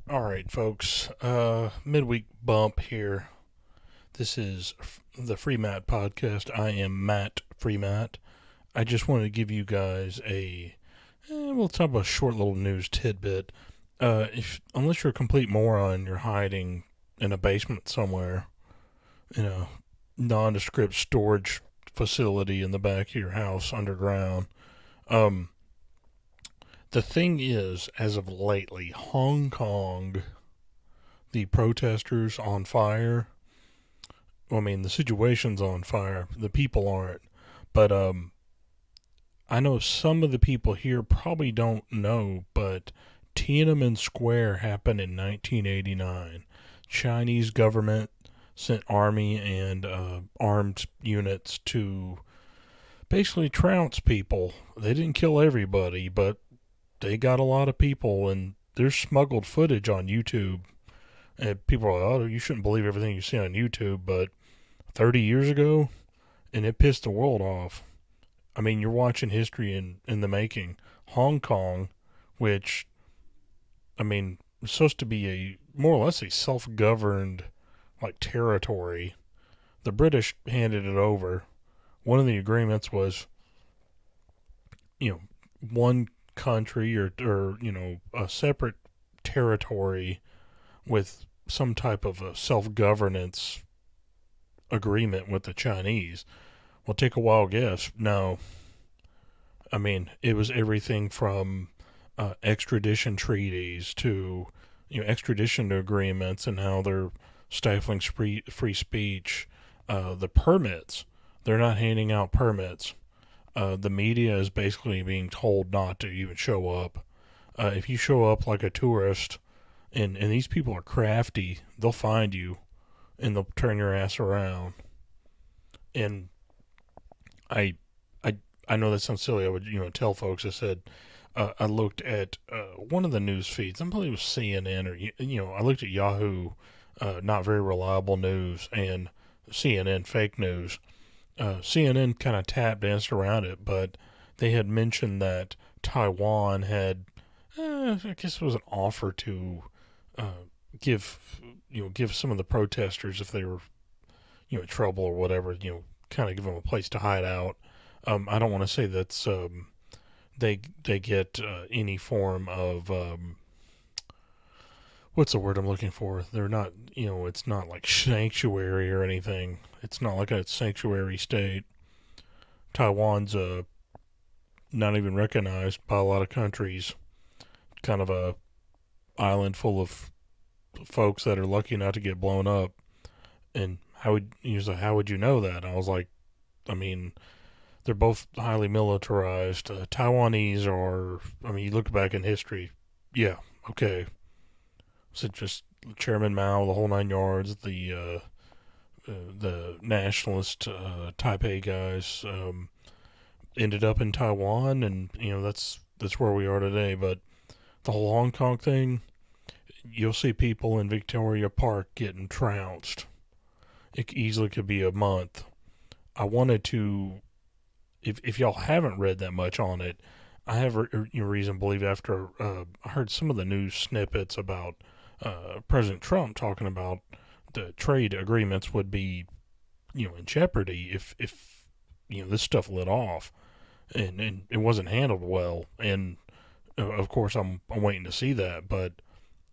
All right, folks. Midweek bump here. This is the Free Matt podcast. I am Matt Free Matt. I just wanted to give you guys we'll talk about a short little news tidbit. If unless you're a complete moron, you're hiding in a basement somewhere in a nondescript storage facility in the back of your house underground. Um, the thing is, as of lately, Hong Kong, the protesters on fire. Well, I mean, the situation's on fire. The people aren't. But I know some of the people here probably don't know, but Tiananmen Square happened in 1989. Chinese government sent army and armed units to basically trounce people. They didn't kill everybody, but they got a lot of people, and there's smuggled footage on YouTube. And people are like, oh, you shouldn't believe everything you see on YouTube, but 30 years ago, and it pissed the world off. I mean, you're watching history in the making. Hong Kong, which, I mean, was supposed to be a more or less a self governed like territory. The British handed it over. One of the agreements was, you know, one country or a separate territory with some type of a self governance agreement with the Chinese. Well, take a wild guess. No, I mean it was everything from extradition treaties to extradition agreements and how they're stifling free speech. The permits, they're not handing out permits. The media is basically being told not to even show up. If you show up like a tourist, and these people are crafty, they'll find you and they'll turn your ass around. And I I I know that sounds silly. I would tell folks. I said I looked at one of the news feeds. I believe it was CNN or I looked at Yahoo, not very reliable news, and CNN fake news. CNN kind of tap danced around it, but they had mentioned that Taiwan had, I guess it was an offer to uh, give some of the protesters, if they were in trouble or whatever, kind of give them a place to hide out. I don't want to say that's they get any form of what's the word I'm looking for? They're not, it's not like sanctuary or anything. It's not like a sanctuary state. Taiwan's not even recognized by a lot of countries. Kind of a island full of folks that are lucky not to get blown up. And how would you know that? I was like, I mean, they're both highly militarized. Taiwanese are, I mean, you look back in history, yeah, okay. So just Chairman Mao, the whole nine yards, the nationalist Taipei guys ended up in Taiwan, and that's where we are today. But the whole Hong Kong thing, you'll see people in Victoria Park getting trounced. It easily could be a month. I wanted to, if y'all haven't read that much on it, I have reason to believe after I heard some of the news snippets about President Trump talking about the trade agreements would be, in jeopardy if this stuff lit off, and it wasn't handled well. And of course, I'm waiting to see that, but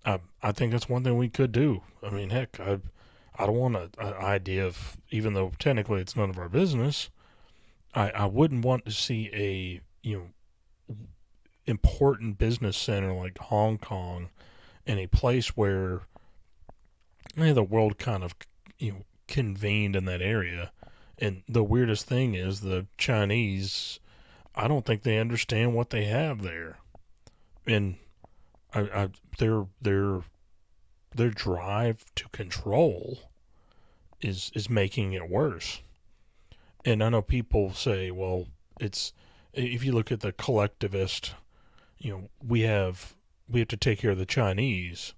I think that's one thing we could do. I mean, heck, I don't want an idea of, even though technically it's none of our business. I wouldn't want to see a important business center like Hong Kong in a place where the world kind of convened in that area. And the weirdest thing is the Chinese. I don't think they understand what they have there, and I their drive to control is making it worse. And I know people say, well, it's if you look at the collectivist, we have to take care of the Chinese,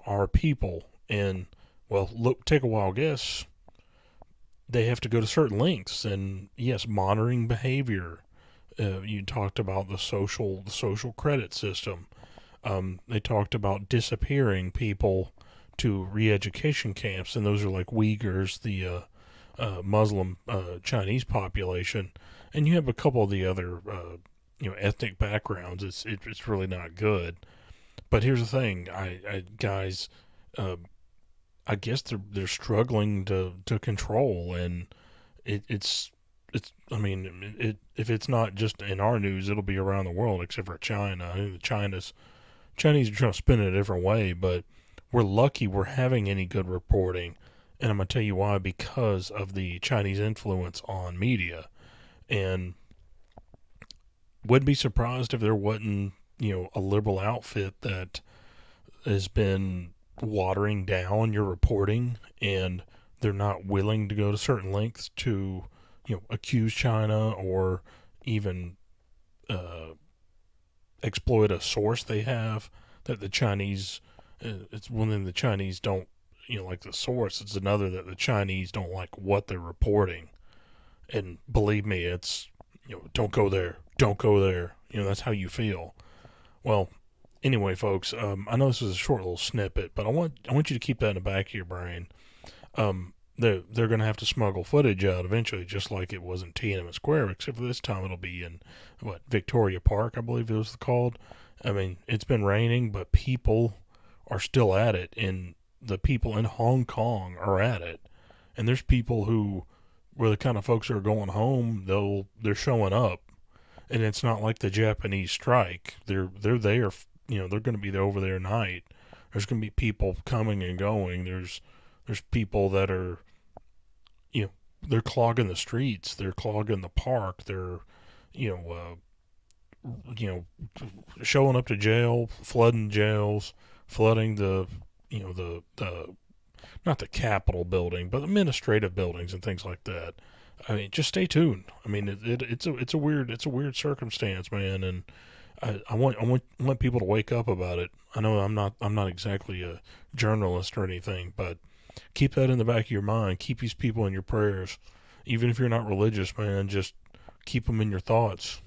our people, and well, look, take a wild guess. They have to go to certain lengths, and yes, monitoring behavior. You talked about the social credit system. They talked about disappearing people to re-education camps, and those are like Uyghurs, the Muslim Chinese population, and you have a couple of the other ethnic backgrounds. It's really not good. But here's the thing, guys, uh, I guess they're struggling to control, and it's I mean if it's not just in our news, it'll be around the world except for China. I mean, Chinese are trying to spin it a different way, but we're lucky we're having any good reporting, and I'm gonna tell you why, because of the Chinese influence on media. And wouldn't be surprised if there wasn't a liberal outfit that has been watering down your reporting, and they're not willing to go to certain lengths to accuse China, or even uh, exploit a source they have that the Chinese. It's one thing the Chinese don't like the source. It's another that the Chinese don't like what they're reporting. And believe me, it's don't go there, don't go there. That's how you feel. Well, anyway, folks, I know this was a short little snippet, but I want you to keep that in the back of your brain. They're going to have to smuggle footage out eventually, just like it was in Tiananmen Square, except for this time it'll be in Victoria Park, I believe it was called. I mean, it's been raining, but people are still at it, and the people in Hong Kong are at it. And there's people who, where the kind of folks who are going home, they're showing up, and it's not like the Japanese strike. They're there. They're going to be over there night. There's going to be people coming and going. There's people that are, they're clogging the streets. They're clogging the park. They're, you know, you know, showing up to jail, flooding jails, flooding the not the Capitol building, but administrative buildings and things like that. I mean, just stay tuned. I mean, it's a weird circumstance, man, and I want people to wake up about it. I know I'm not exactly a journalist or anything, but keep that in the back of your mind. Keep these people in your prayers, even if you're not religious, man. Just keep them in your thoughts.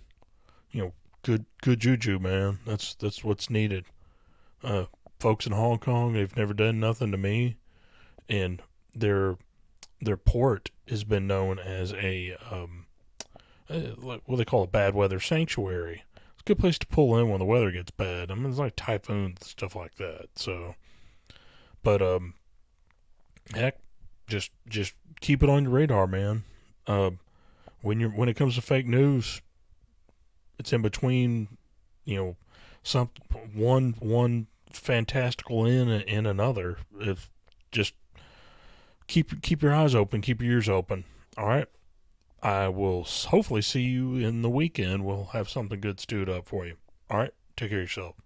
Good juju, man. That's what's needed. Folks in Hong Kong, they've never done nothing to me, and their port has been known as what they call a bad weather sanctuary. It's a good place to pull in when the weather gets bad. I mean, it's like typhoons and stuff like that. So, but heck, just keep it on your radar, man. When it comes to fake news, it's in between, you know, some one fantastical in another. If just keep your eyes open, keep your ears open. All right. I will hopefully see you in the weekend. We'll have something good stewed up for you. All right. Take care of yourself.